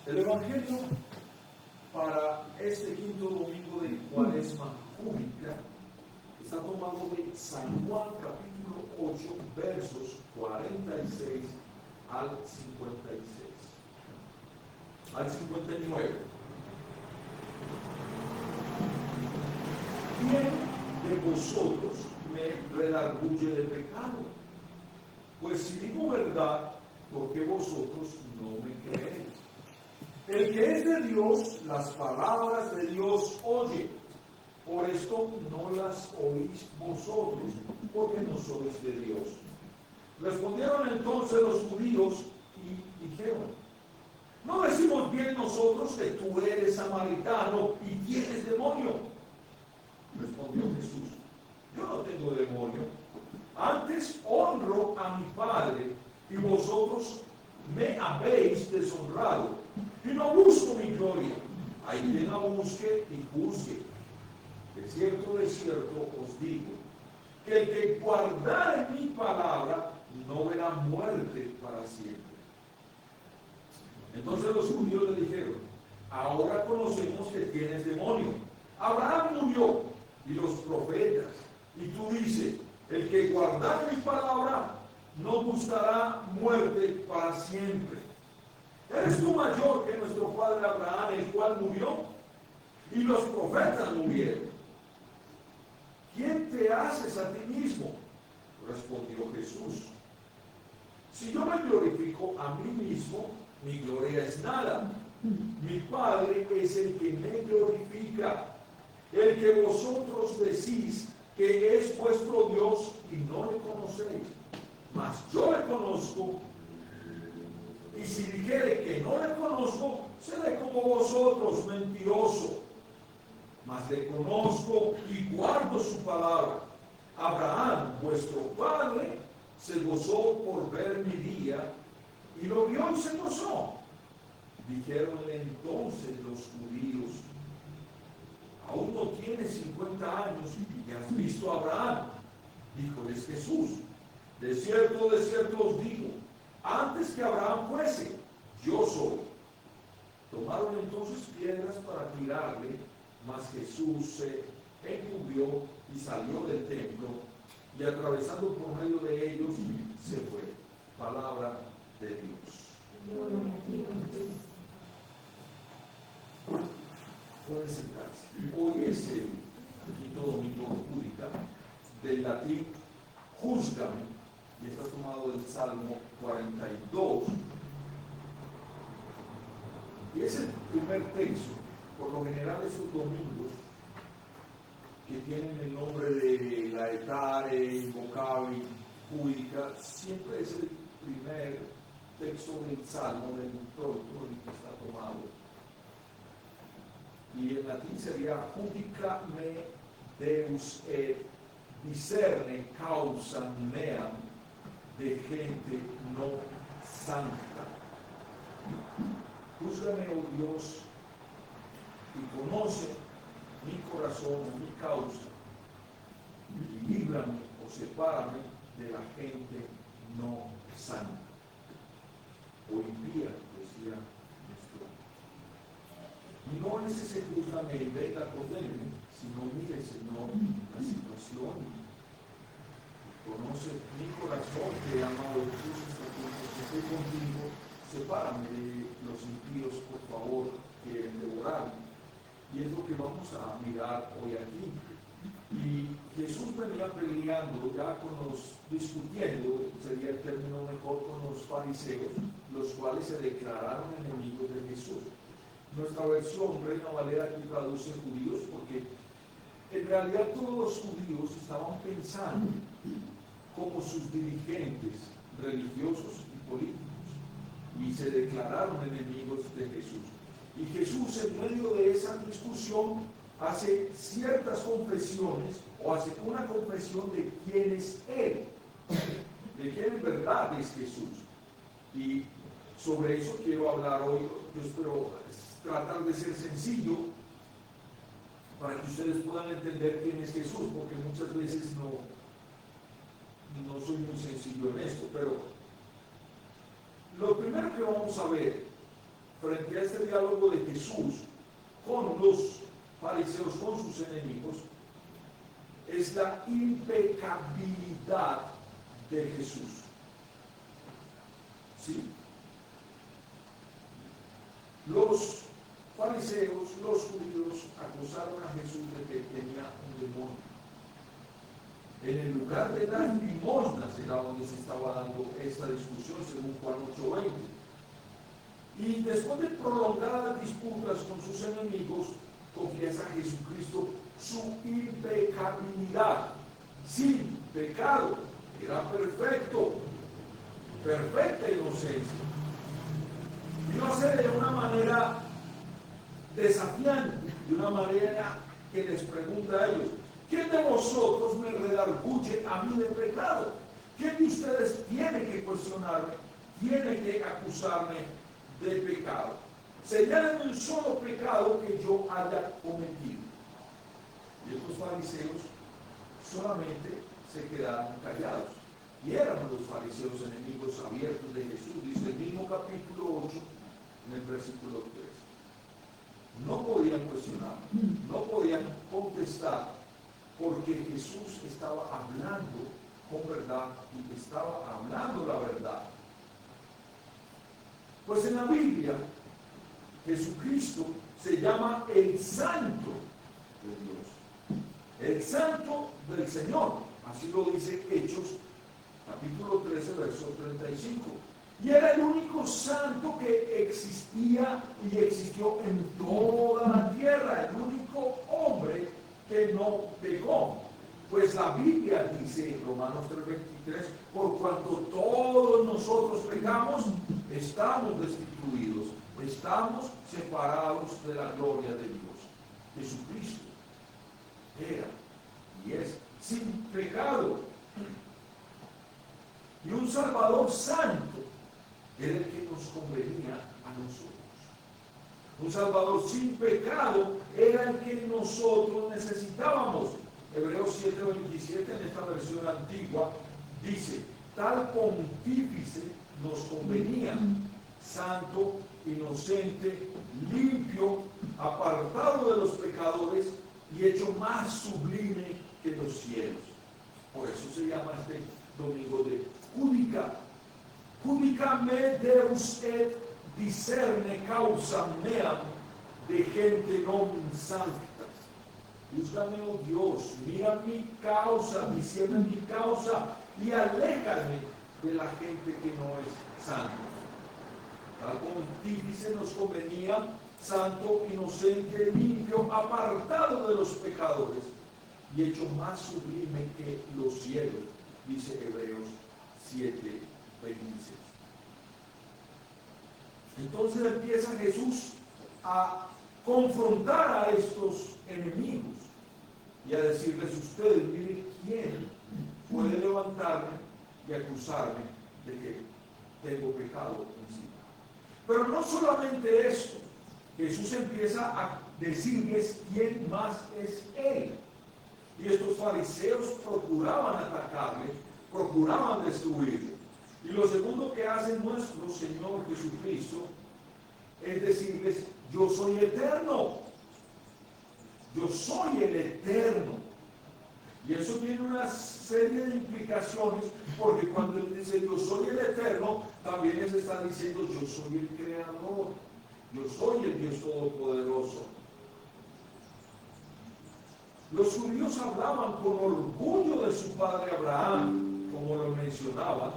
El Evangelio para este quinto domingo de Cuaresma Júbica está tomado de San Juan capítulo 8, versos 46 al 56, al 59. ¿Quién de vosotros me redarguye de pecado? Pues si digo verdad, ¿por qué vosotros no me creéis? El que es de Dios, las palabras de Dios oye. Por esto no las oís vosotros, porque no sois de Dios. Respondieron entonces los judíos y dijeron: ¿no decimos bien nosotros que tú eres samaritano y tienes demonio? Respondió Jesús: yo no tengo demonio, antes honro a mi Padre, y vosotros me habéis deshonrado, y no busco mi gloria. Hay quien la busque y juzgue. De cierto os digo, que el que guardare mi palabra no verá muerte para siempre. Entonces los judíos le dijeron: ahora conocemos que tienes demonio. Abraham murió y los profetas, y tú dices: el que guardare mi palabra no buscará muerte para siempre. ¿Eres tú mayor que nuestro padre Abraham, el cual murió? Y los profetas murieron. ¿Quién te haces a ti mismo? Respondió Jesús: si yo me glorifico a mí mismo, mi gloria es nada. Mi Padre es el que me glorifica, el que vosotros decís que es vuestro Dios y no le conocéis. Mas yo le conozco, y si dijere que no le conozco, seré como vosotros, mentiroso. Mas le conozco y guardo su palabra. Abraham, vuestro padre, se gozó por ver mi día, y lo vio y se gozó. Dijeronle entonces los judíos: aún no tienes 50 años y has visto a Abraham. Díjoles Jesús: de cierto os digo, antes que Abraham fuese, yo soy. Tomaron entonces piedras para tirarle, mas Jesús se encubrió y salió del templo, y atravesando por medio de ellos, se fue. Palabra de Dios. Pueden sentarse. Hoy es el quinto domingo júdica, del latín juzgame, y está tomado del Salmo 42. Y es el primer texto. Por lo general, esos domingos que tienen el nombre de Laetare, Invocavi, Júdica, siempre es el primer texto del Salmo, del introito, el que está tomado. Y en latín sería Judica me Deus et discerne causam meam, de gente no santa. Júzgame, oh Dios, y conoce mi corazón, mi causa, y líbrame o sepárame de la gente no santa, o impía, decía nuestro. Y no es ese júzgame y venga con él, sino mire, Señor, la situación. Conoce mi corazón, que he amado a Jesús, estoy contigo. Sepárame de los impíos, por favor, que quieren devorarme. Y es lo que vamos a mirar hoy aquí. Y Jesús venía peleando ya discutiendo, sería el término mejor, con los fariseos, los cuales se declararon enemigos de Jesús. Nuestra versión, Reina Valera, aquí traduce judíos, porque en realidad todos los judíos estaban pensando como sus dirigentes religiosos y políticos, y se declararon enemigos de Jesús. Y Jesús, en medio de esa discusión, hace ciertas confesiones, o hace una confesión de quién es Él, de quién en verdad es Jesús. Y sobre eso quiero hablar hoy. Yo espero tratar de ser sencillo para que ustedes puedan entender quién es Jesús, porque muchas veces no soy muy sencillo en esto. Pero lo primero que vamos a ver frente a este diálogo de Jesús con los fariseos, con sus enemigos, es la impecabilidad de Jesús. ¿Sí? Los fariseos, los judíos, acusaron a Jesús de que tenía un demonio. En el lugar de las limosnas era donde se estaba dando esta discusión, según Juan 8:20. Y después de prolongadas disputas con sus enemigos, confiesa a Jesucristo su impecabilidad, sin pecado, era perfecto, perfecta inocencia. Y lo hace de una manera desafiante, de una manera que les pregunta a ellos: ¿quién de vosotros me redarguye a mí de pecado? ¿Quién de ustedes tiene que cuestionarme, tiene que acusarme de pecado? Señalen un solo pecado que yo haya cometido. Y estos fariseos solamente se quedaron callados. Y eran los fariseos enemigos abiertos de Jesús. Dice el mismo capítulo 8, en el versículo 3. No podían cuestionar, no podían contestar, porque Jesús estaba hablando con verdad y estaba hablando la verdad. Pues en la Biblia, Jesucristo se llama el Santo de Dios, el Santo del Señor. Así lo dice Hechos, capítulo 13, verso 35. Y era el único santo que existía y existió en toda la tierra, el único hombre que no pecó. Pues la Biblia dice en Romanos 3:23, por cuanto todos nosotros pecamos, estamos destituidos, estamos separados de la gloria de Dios. Jesucristo era y es sin pecado. Y un Salvador santo era el que nos convenía a nosotros. Un Salvador sin pecado era el que nosotros necesitábamos. Hebreos 7:27, en esta versión antigua, dice: tal pontífice nos convenía, santo, inocente, limpio, apartado de los pecadores y hecho más sublime que los cielos. Por eso se llama este domingo de Júdica. Júdica me deus et discerne causa meam de gente non sancta. Júzgame, oh Dios, mira mi causa, discierne mi causa y aléjame de la gente que no es santa. Tal pontífice nos convenía, santo, inocente, limpio, apartado de los pecadores y hecho más sublime que los cielos, dice Hebreos 7:26. Entonces empieza Jesús a confrontar a estos enemigos y a decirles: ustedes, miren, ¿quién puede levantarme y acusarme de que tengo pecado encima? Pero no solamente esto, Jesús empieza a decirles quién más es Él. Y estos fariseos procuraban atacarle, procuraban destruirle. Y lo segundo que hace nuestro Señor Jesucristo es decirles: yo soy eterno. Yo soy el eterno. Y eso tiene una serie de implicaciones, porque cuando Él dice yo soy el eterno, también les está diciendo yo soy el creador. Yo soy el Dios todopoderoso. Los judíos hablaban con orgullo de su padre Abraham, como lo mencionaba,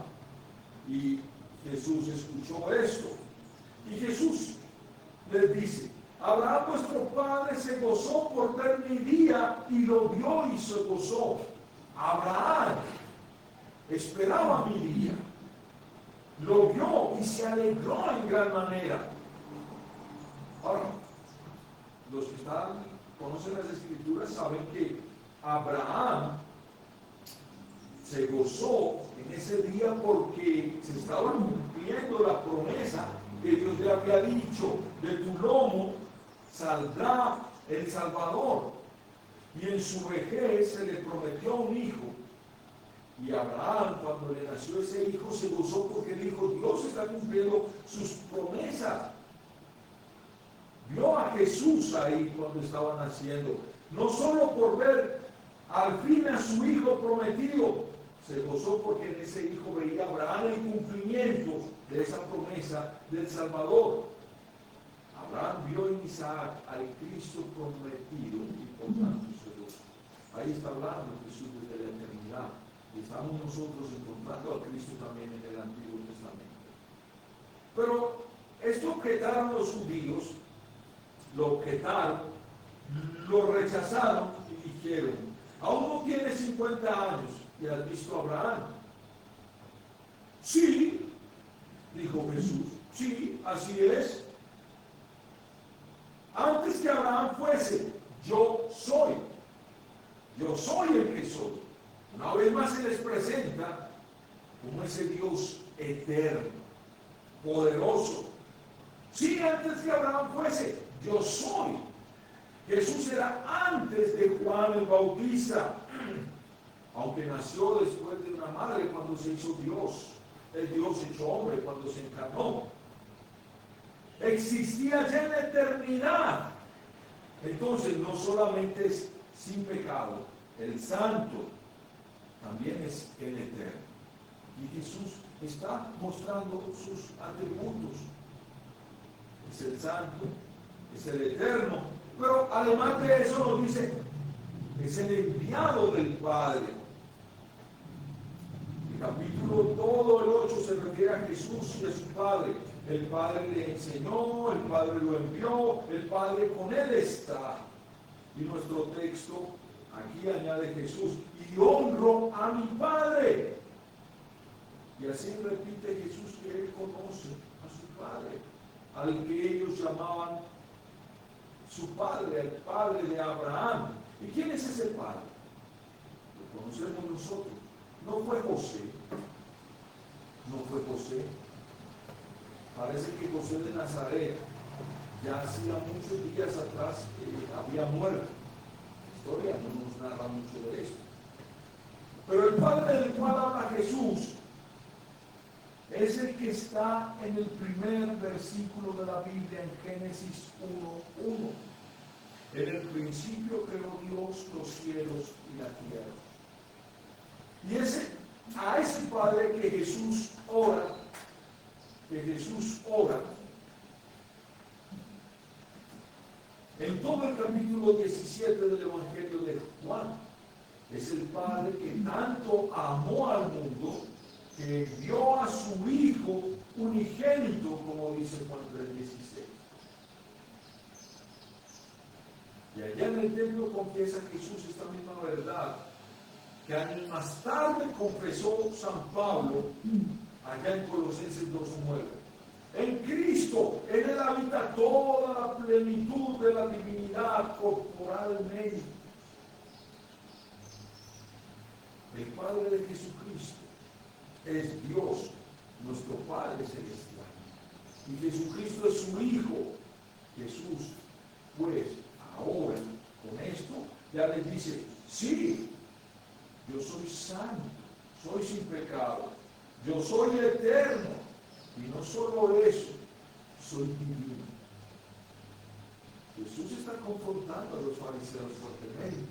y Jesús escuchó esto. Y Jesús les dice: Abraham vuestro padre se gozó por ver mi día y lo vio y se gozó. Abraham esperaba mi día, lo vio y se alegró en gran manera. Ahora, los que conocen las Escrituras saben que Abraham se gozó en ese día porque se estaba cumpliendo la promesa que Dios le había dicho: de tu lomo saldrá el Salvador. Y en su vejez se le prometió un hijo. Y Abraham, cuando le nació ese hijo, se gozó porque dijo: Dios está cumpliendo sus promesas. Jesús ahí cuando estaba naciendo, no solo por ver al fin a su hijo prometido, se gozó porque en ese hijo veía a Abraham el cumplimiento de esa promesa del Salvador. Abraham vio en Isaac al Cristo prometido y por tanto se gozó. Ahí está hablando Jesús desde la eternidad. Y estamos nosotros encontrando a Cristo también en el Antiguo Testamento. Pero esto objetaron los judíos, lo objetaron, lo rechazaron y dijeron: aún no tienes 50 años y has visto a Abraham. Sí, dijo Jesús, sí, así es. Antes que Abraham fuese, yo soy el que soy. Una vez más se les presenta como ese Dios eterno, poderoso. Sí, antes que Abraham fuese, yo soy. Jesús era antes de Juan el Bautista, aunque nació después de una madre cuando se hizo Dios, el Dios hecho hombre cuando se encarnó. Existía ya en la eternidad. Entonces no solamente es sin pecado, el santo también es el eterno. Y Jesús está mostrando sus atributos. Es el santo, es el eterno, pero además de eso nos dice, es el enviado del Padre. El capítulo todo el 8 se refiere a Jesús y a su Padre. El Padre le enseñó, el Padre lo envió, el Padre con él está. Y nuestro texto aquí añade Jesús: y honro a mi Padre. Y así repite Jesús que él conoce a su Padre, al que ellos llamaban su Padre, el Padre de Abraham. ¿Y quién es ese Padre? Lo conocemos nosotros. No fue José. Parece que José de Nazaret ya hacía muchos días atrás había muerto. La historia no nos narra mucho de esto. Pero el Padre del cual habla Jesús es el que está en el primer versículo de la Biblia en Génesis 1:1. En el principio creó Dios los cielos y la tierra. Y a ese Padre que Jesús ora, en todo el capítulo 17 del Evangelio de Juan, es el Padre que tanto amó al mundo, que envió a su Hijo unigénito, como dice Juan 3:16. Y allá en el templo confiesa Jesús esta misma verdad, que años más tarde confesó San Pablo, allá en Colosenses 2:9. En Cristo, en él habita toda la plenitud de la divinidad corporalmente. El Padre de Jesucristo es Dios, nuestro Padre celestial. Y Jesucristo es su Hijo. Jesús, pues, ahora, con esto, ya les dice: sí, yo soy santo, soy sin pecado, yo soy eterno, y no solo eso, soy divino. Jesús está confrontando a los fariseos fuertemente.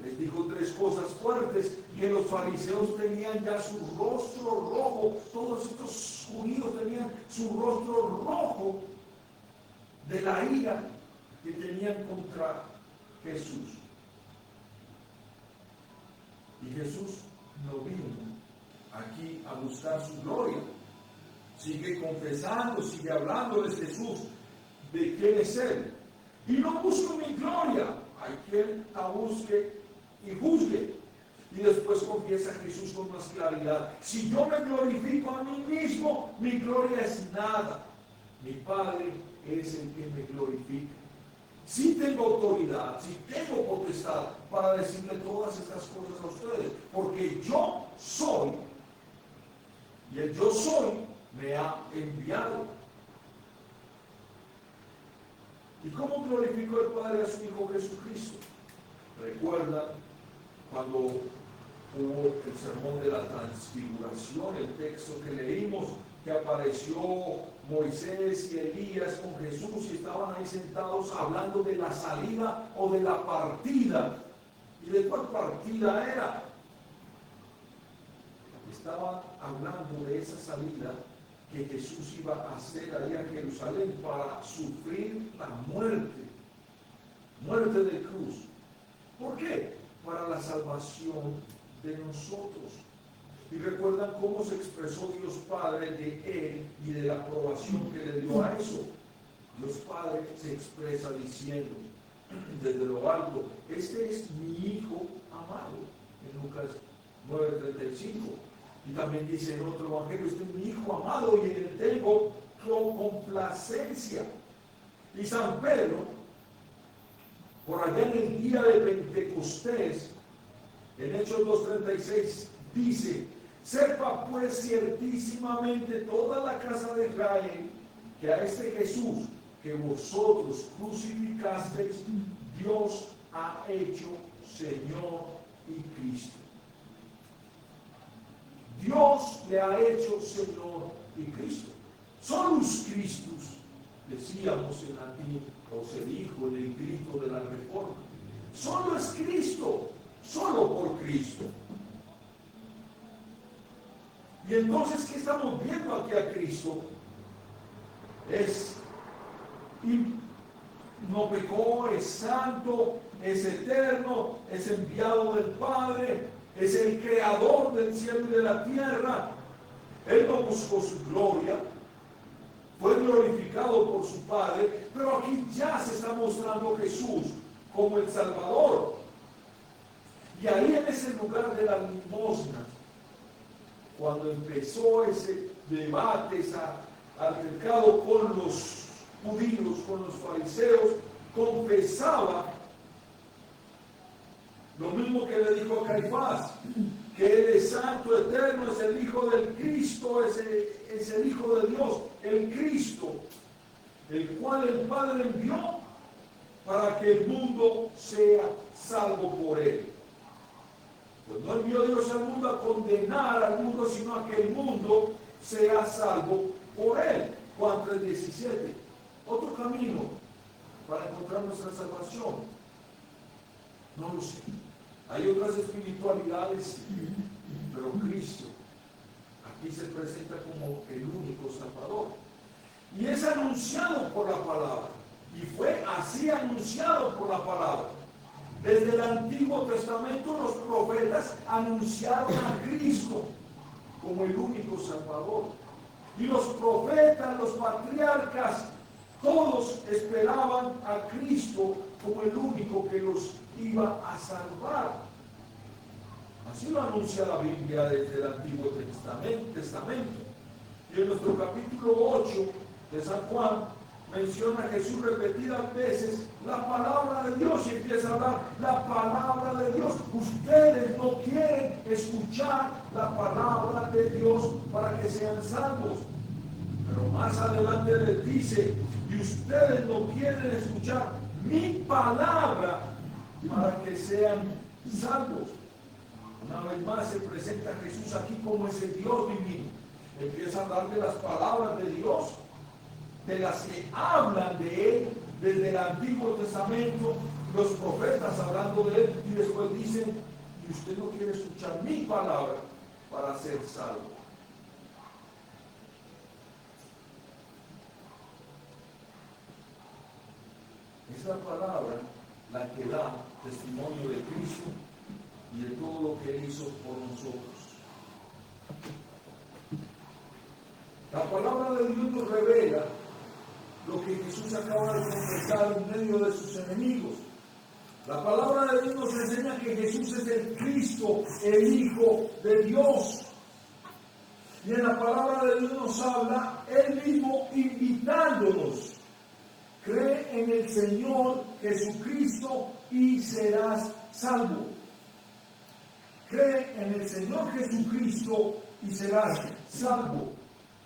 Les dijo tres cosas fuertes, que los fariseos tenían ya su rostro rojo, todos estos judíos tenían su rostro rojo de la ira que tenían contra Jesús. Y Jesús no vino aquí a buscar su gloria. Sigue confesando, sigue hablándoles Jesús de quién es Él. Y no busco mi gloria, hay quien la busque y juzgue. Y después confiesa Jesús con más claridad: si yo me glorifico a mí mismo, mi gloria es nada. Mi Padre es el que me glorifica. Sí tengo autoridad, sí tengo potestad para decirle todas estas cosas a ustedes, porque yo soy, y el yo soy me ha enviado. ¿Y cómo glorificó el Padre a su Hijo Jesucristo? Recuerda cuando hubo el sermón de la transfiguración, el texto que leímos, que apareció Moisés y Elías con Jesús y estaban ahí sentados hablando de la salida o de la partida. ¿Y de cuál partida era? Estaban hablando de esa salida que Jesús iba a hacer allá a Jerusalén para sufrir la muerte de cruz. ¿Por qué? Para la salvación de nosotros. Y recuerdan cómo se expresó Dios Padre de él y de la aprobación que le dio a eso. Dios Padre se expresa diciendo desde lo alto: este es mi Hijo amado, en Lucas 9:35. Y también dice en otro evangelio: este es mi Hijo amado y en él tengo complacencia. Y San Pedro, por allá en el día de Pentecostés, en Hechos 2:36, dice: sepa pues ciertísimamente toda la casa de Israel que a este Jesús que vosotros crucificasteis, Dios ha hecho Señor y Cristo. Dios le ha hecho Señor y Cristo. Solus Christus, decíamos en latín, o se dijo en el grito de la Reforma. Solo es Cristo, solo por Cristo. Y entonces, ¿qué estamos viendo aquí a Cristo? No pecó, es santo, es eterno, es enviado del Padre, es el creador del cielo y de la tierra. Él no buscó su gloria, fue glorificado por su Padre, pero aquí ya se está mostrando Jesús como el Salvador. Y ahí en ese lugar de la limosna, cuando empezó ese debate, ese altercado con los judíos, con los fariseos, confesaba lo mismo que le dijo a Caifás, que Él es santo, eterno, es el Hijo del Cristo, es el Hijo de Dios, el Cristo, el cual el Padre envió para que el mundo sea salvo por Él. Pues no envió Dios al mundo a condenar al mundo, sino a que el mundo sea salvo por Él. Juan 3:17. Otro camino para encontrar nuestra salvación. No lo sé. Hay otras espiritualidades, pero Cristo aquí se presenta como el único Salvador. Y es anunciado por la palabra. Y fue así anunciado por la palabra. Desde el Antiguo Testamento los profetas anunciaron a Cristo como el único Salvador. Y los profetas, los patriarcas, todos esperaban a Cristo como el único que los iba a salvar. Así lo anuncia la Biblia desde el Antiguo Testamento. Y en nuestro capítulo 8 de San Juan menciona a Jesús repetidas veces la palabra de Dios y empieza a hablar la palabra de Dios. Ustedes no quieren escuchar la palabra de Dios para que sean salvos. Pero más adelante les dice: y ustedes no quieren escuchar mi palabra para que sean salvos. Una vez más se presenta Jesús aquí como ese Dios divino. Empieza a hablar de las palabras de Dios, de las que hablan de Él desde el Antiguo Testamento, los profetas hablando de Él, y después dicen: y usted no quiere escuchar mi palabra para ser salvo. Es la palabra la que da testimonio de Cristo y de todo lo que Él hizo por nosotros. La palabra de Dios nos revela lo que Jesús acaba de confesar en medio de sus enemigos. La palabra de Dios nos enseña que Jesús es el Cristo, el Hijo de Dios. Y en la palabra de Dios nos habla Él mismo invitándonos: cree en el Señor Jesucristo y serás salvo. Cree en el Señor Jesucristo y serás salvo.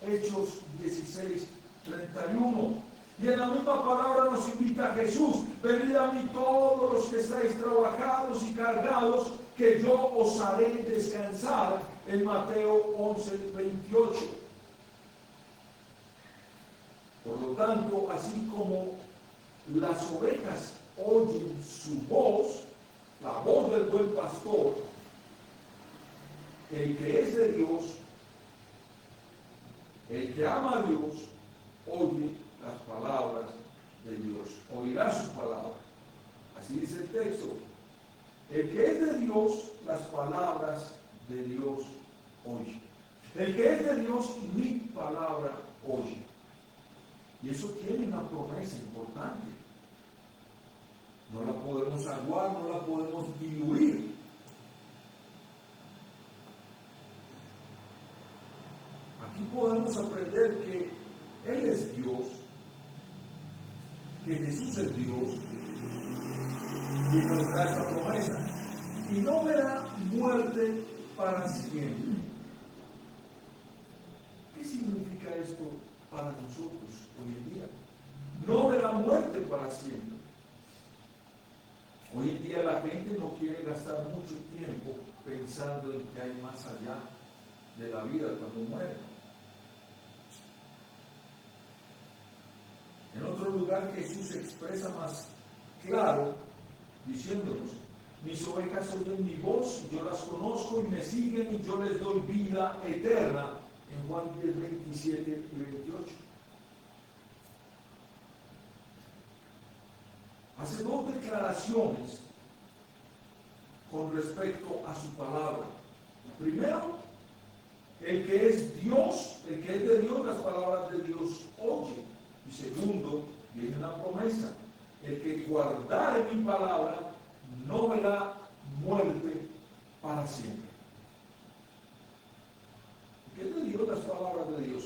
Hechos 16:31. Y en la misma palabra nos invita a Jesús: venid a mí todos los que estáis trabajados y cargados, que yo os haré descansar. En Mateo 11:28. Por lo tanto, así como las ovejas oyen su voz, la voz del buen pastor, el que es de Dios, el que ama a Dios, oye las palabras de Dios, oirá su palabra. Así dice el texto. El que es de Dios, las palabras de Dios oye. El que es de Dios, mi palabra oye. Y eso tiene una promesa importante. No la podemos aguar, no la podemos diluir. Aquí podemos aprender que Él es Dios, que Jesús es Dios, y nos da esta promesa. Y no verá muerte para siempre. ¿Qué significa esto para nosotros hoy en día? No verá muerte para siempre. Hoy en día la gente no quiere gastar mucho tiempo pensando en que hay más allá de la vida cuando muere. En otro lugar Jesús se expresa más claro diciéndonos: mis ovejas oyen mi voz, yo las conozco y me siguen y yo les doy vida eterna, en Juan 10, 27 y 28. Hace dos declaraciones con respecto a su palabra. Primero, el que es Dios, el que es de Dios, las palabras de Dios oye. Y segundo, viene una promesa: el que guardare mi palabra no verá muerte para siempre. ¿Qué es de Dios? Las palabras de Dios.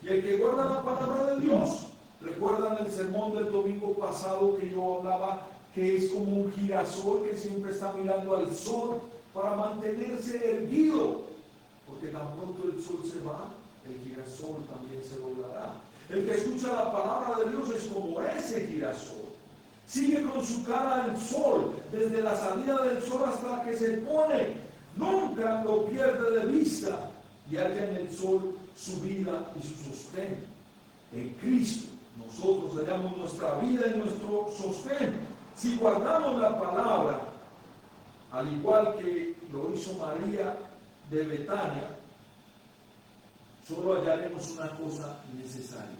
Y el que guarda la palabra de Dios, recuerdan el sermón del domingo pasado que yo hablaba, que es como un girasol que siempre está mirando al sol para mantenerse erguido, porque tan pronto el sol se va, el girasol también se doblará. El que escucha la palabra de Dios es como ese girasol. Sigue con su cara al sol, desde la salida del sol hasta que se pone. Nunca lo pierde de vista y halla en el sol su vida y su sostén. En Cristo nosotros hallamos nuestra vida y nuestro sostén. Si guardamos la palabra, al igual que lo hizo María de Betania, solo hallaremos una cosa necesaria.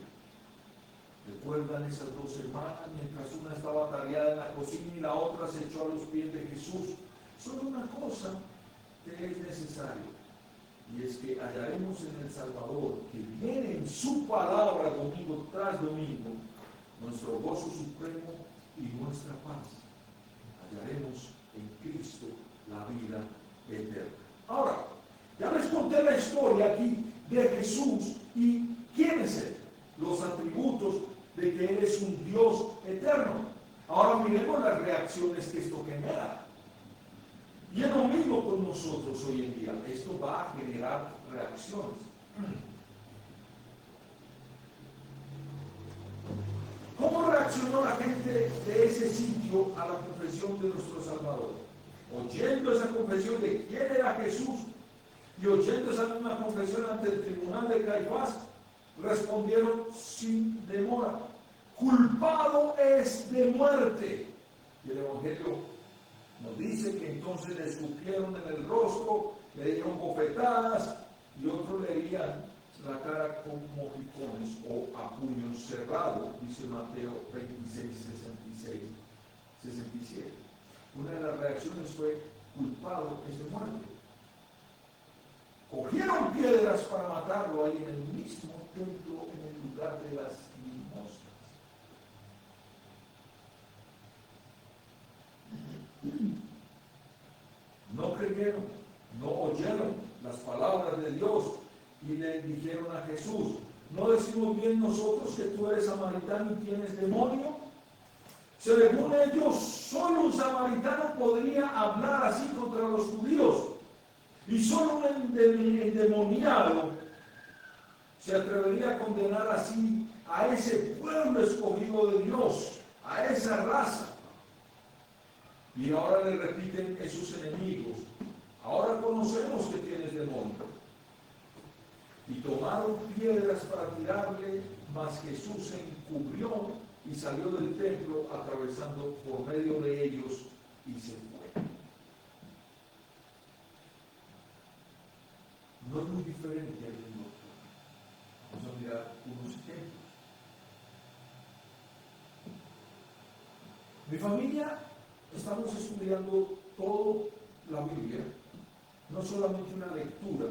¿Recuerdan esas dos hermanas? Mientras una estaba atareada en la cocina y la otra se echó a los pies de Jesús. Solo una cosa que es necesaria, y es que hallaremos en el Salvador, que viene en su palabra domingo tras domingo, nuestro gozo supremo y nuestra paz. Hallaremos en Cristo la vida eterna. Ahora, ya les conté la historia aquí de Jesús y quién es Él, los atributos de que Él es un Dios eterno. Ahora miremos las reacciones que esto genera. Y es lo mismo con nosotros hoy en día. Esto va a generar reacciones. ¿Cómo reaccionó la gente de ese sitio a la confesión de nuestro Salvador? Oyendo esa confesión de quién era Jesús y oyendo esa misma confesión ante el tribunal de Caifás, respondieron sin demora: culpado es de muerte. Y el Evangelio nos dice que entonces le escupieron en el rostro, le dieron bofetadas y otros le herían la cara con mojicones o a puños cerrados, dice Mateo 26, 67. Una de las reacciones fue: culpado es de muerte. Cogieron piedras para matarlo ahí en el mismo templo, en el lugar de las limosnas. No creyeron, no oyeron las palabras de Dios y le dijeron a Jesús: ¿no decimos bien nosotros que tú eres samaritano y tienes demonio? Según ellos, solo un samaritano podría hablar así contra los judíos, y solo un endemoniado se atrevería a condenar así a ese pueblo escogido de Dios, a esa raza. Y ahora le repiten esos enemigos: ahora conocemos que tienes demonio. Y tomaron piedras para tirarle, mas Jesús se encubrió y salió del templo atravesando por medio de ellos y se fue. No es muy diferente al mismo. Vamos a mirar unos ejemplos. Mi familia, estamos estudiando toda la Biblia, no solamente una lectura,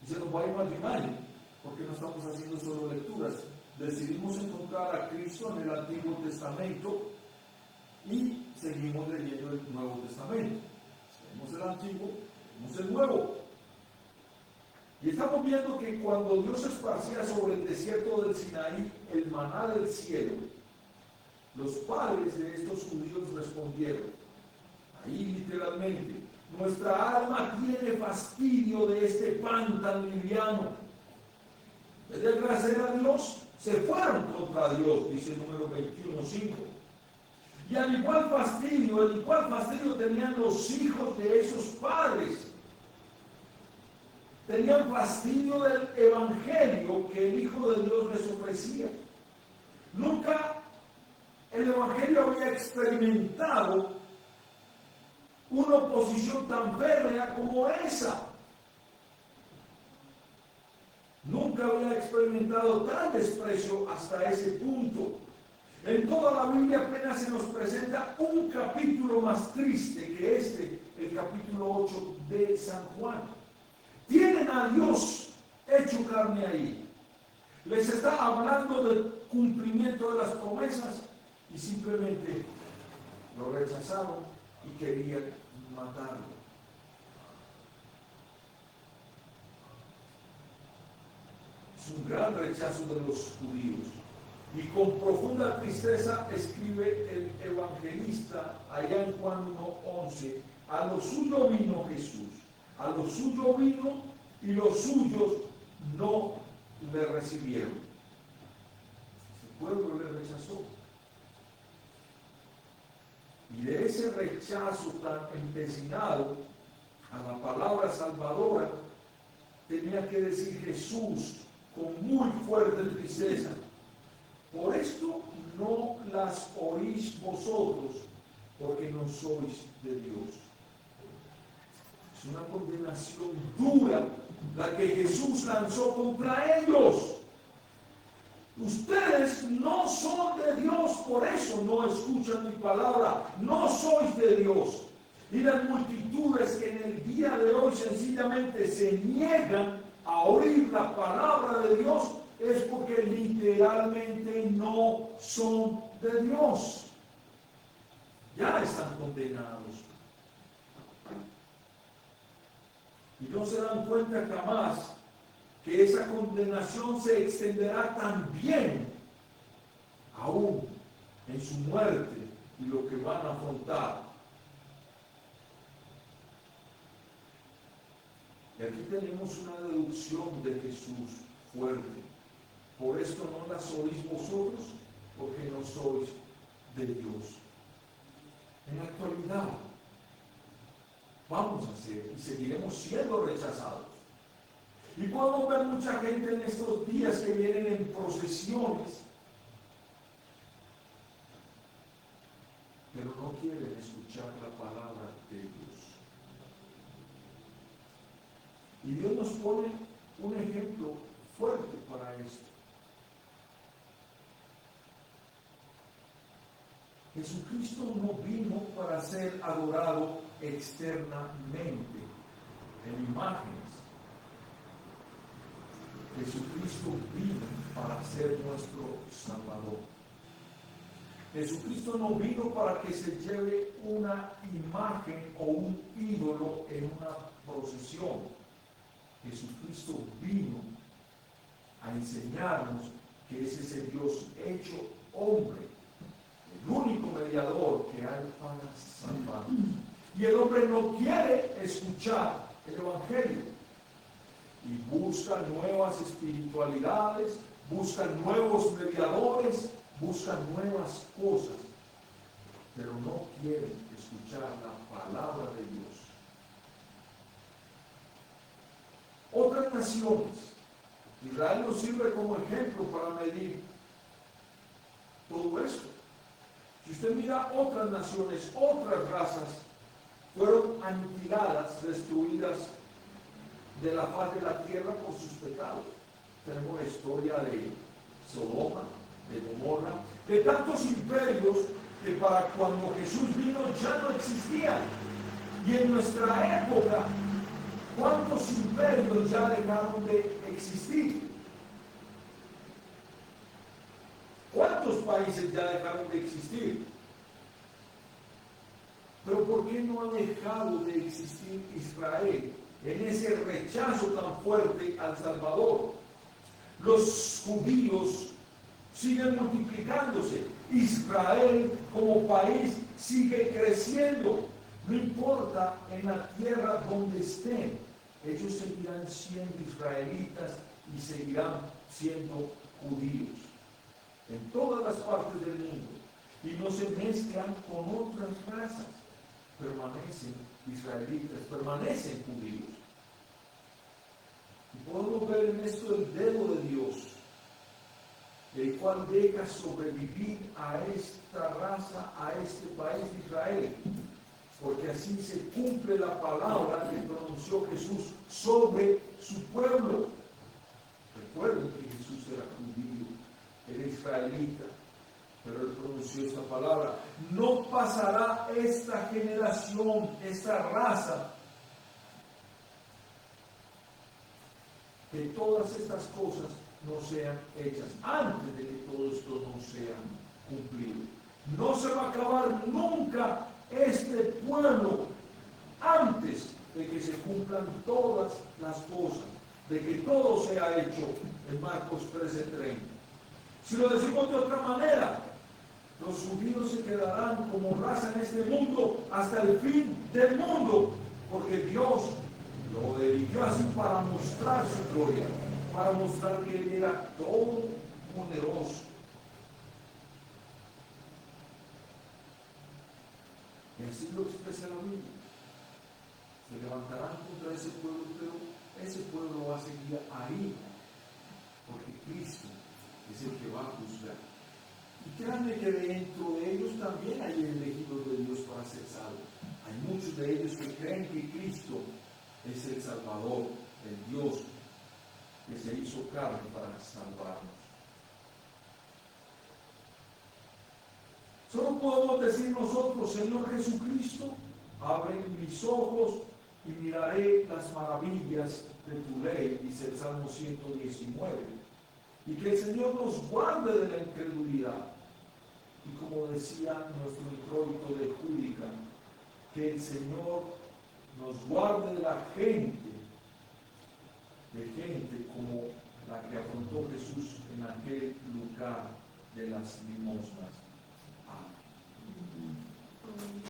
y se nos va a ir más de un año, porque no estamos haciendo solo lecturas. Decidimos encontrar a Cristo en el Antiguo Testamento y seguimos leyendo el Nuevo Testamento. Leemos el Antiguo, leemos el Nuevo. Y estamos viendo que cuando Dios esparcía sobre el desierto del Sinaí el maná del cielo, los padres de estos judíos respondieron, ahí literalmente, nuestra alma tiene fastidio de este pan tan liviano. En vez de agradecer a Dios, se fueron contra Dios, dice el número 21:5. Y al igual fastidio tenían los hijos de esos padres. Tenían fastidio del evangelio que el Hijo de Dios les ofrecía. Nunca el evangelio había experimentado una oposición tan férrea como esa. Nunca había experimentado tal desprecio hasta ese punto. En toda la Biblia apenas se nos presenta un capítulo más triste que este, el capítulo 8 de San Juan. Tienen a Dios hecho carne ahí. Les está hablando del cumplimiento de las promesas y simplemente lo rechazaron y querían matarlo. Es un gran rechazo de los judíos. Y con profunda tristeza escribe el evangelista allá en Juan 1:11, a lo suyo vino Jesús, a lo suyo vino y los suyos no le recibieron. El pueblo le rechazó. Y de ese rechazo tan empecinado a la palabra salvadora, tenía que decir Jesús con muy fuerte tristeza, por esto no las oís vosotros, porque no sois de Dios. Es una condenación dura la que Jesús lanzó contra ellos. Ustedes no son de Dios, por eso no escuchan mi palabra, no sois de Dios. Y las multitudes que en el día de hoy sencillamente se niegan a oír la palabra de Dios es porque literalmente no son de Dios. Ya están condenados. Y no se dan cuenta jamás que esa condenación se extenderá también aún en su muerte y lo que van a afrontar. Y aquí tenemos una deducción de Jesús fuerte. Por esto no las oís vosotros, porque no sois de Dios. En la actualidad vamos a ser y seguiremos siendo rechazados. Y podemos ver mucha gente en estos días que vienen en procesiones, pero no quieren escuchar la palabra de Dios. Y Dios nos pone un ejemplo fuerte para esto. Jesucristo no vino para ser adorado externamente, en imágenes. Jesucristo vino para ser nuestro Salvador. Jesucristo no vino para que se lleve una imagen o un ídolo en una procesión. Jesucristo vino a enseñarnos que ese es el Dios hecho hombre, el único mediador que hay para salvarnos. Y el hombre no quiere escuchar el Evangelio. Y buscan nuevas espiritualidades, buscan nuevos mediadores, buscan nuevas cosas, pero no quieren escuchar la palabra de Dios. otras naciones. Israel nos sirve como ejemplo para medir todo esto. Si usted mira otras naciones, otras razas, fueron aniquiladas, destruidas de la faz de la tierra por sus pecados. Tenemos la historia de Sodoma, de Gomorra, de tantos imperios que para cuando Jesús vino ya no existían. Y en nuestra época, ¿cuántos imperios ya dejaron de existir? ¿Cuántos países ya dejaron de existir? Pero ¿por qué no ha dejado de existir Israel en ese rechazo tan fuerte al Salvador? Los judíos siguen multiplicándose. Israel como país sigue creciendo. No importa en la tierra donde estén, ellos seguirán siendo israelitas y seguirán siendo judíos en todas las partes del mundo, y no se mezclan con otras razas. Permanecen israelitas, permanecen judíos. Y podemos ver en esto el dedo de Dios, el cual deja sobrevivir a esta raza, a este país de Israel, porque así se cumple la palabra que pronunció Jesús sobre su pueblo. Recuerden que Jesús era judío, era israelita, pero él pronunció esta palabra: no pasará esta generación, esta raza, que todas estas cosas no sean hechas, antes de que todo esto no sea cumplido. No se va a acabar nunca este pueblo antes de que se cumplan todas las cosas, de que todo sea hecho en Marcos 13:30. Si lo decimos de otra manera, los judíos se quedarán como raza en este mundo hasta el fin del mundo, porque Dios lo dedicó así para mostrar su gloria, para mostrar que Él era todo poderoso. Y así lo expresa la Biblia. Se levantarán contra ese pueblo, pero ese pueblo va a seguir ahí, porque Cristo es el que va a juzgar. Y créanme que dentro de ellos también hay elegidos de Dios para ser salvos. Hay muchos de ellos que creen que Cristo es el Salvador, el Dios que se hizo carne para salvarnos. Solo podemos decir nosotros: Señor Jesucristo, abre mis ojos y miraré las maravillas de tu ley, dice el Salmo 119. Y que el Señor nos guarde de la incredulidad. Y como decía nuestro introito de Júdica, que el Señor nos guarde de la gente como la que afrontó Jesús en aquel lugar de las limosnas. Amén.